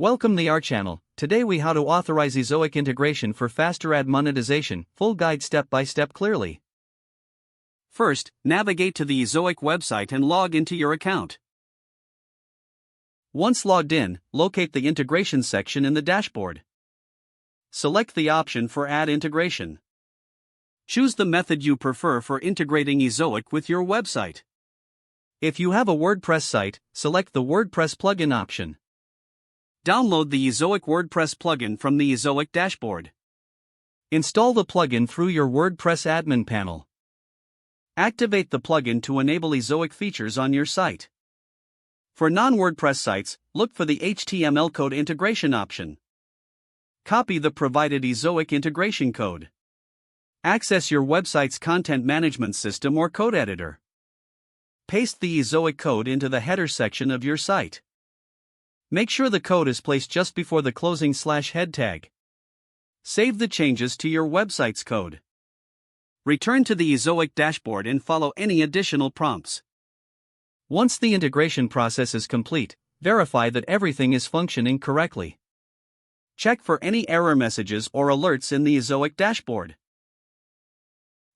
Welcome to our channel. Today we how to authorize Ezoic integration for faster ad monetization, full guide step by step clearly. First, navigate to the Ezoic website and log into your account. Once logged in, locate the integration section in the dashboard. Select the option for ad integration. Choose the method you prefer for integrating Ezoic with your website. If you have a WordPress site, select the WordPress plugin option. Download the Ezoic WordPress plugin from the Ezoic dashboard. Install the plugin through your WordPress admin panel. Activate the plugin to enable Ezoic features on your site. For non-WordPress sites, look for the HTML code integration option. Copy the provided Ezoic integration code. Access your website's content management system or code editor. Paste the Ezoic code into the header section of your site. Make sure the code is placed just before the closing /head tag. Save the changes to your website's code. Return to the Ezoic dashboard and follow any additional prompts. Once the integration process is complete, verify that everything is functioning correctly. Check for any error messages or alerts in the Ezoic dashboard.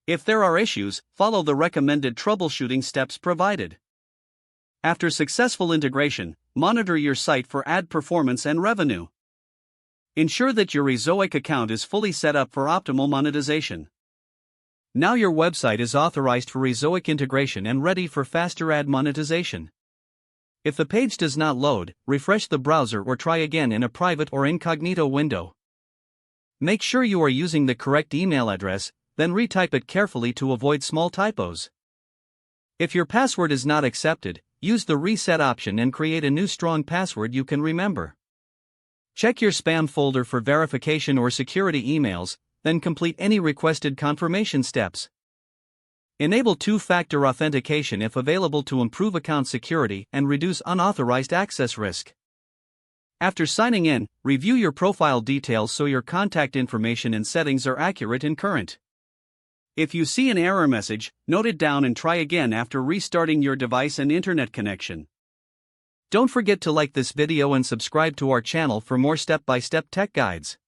If there are issues, follow the recommended troubleshooting steps provided. After successful integration, monitor your site for ad performance and revenue. Ensure that your Ezoic account is fully set up for optimal monetization. Now your website is authorized for Ezoic integration and ready for faster ad monetization. If the page does not load, refresh the browser or try again in a private or incognito window. Make sure you are using the correct email address, then retype it carefully to avoid small typos. If your password is not accepted, use the reset option and create a new strong password you can remember. Check your spam folder for verification or security emails, then complete any requested confirmation steps. Enable two-factor authentication if available to improve account security and reduce unauthorized access risk. After signing in, review your profile details so your contact information and settings are accurate and current. If you see an error message, note it down and try again after restarting your device and internet connection. Don't forget to like this video and subscribe to our channel for more step-by-step tech guides.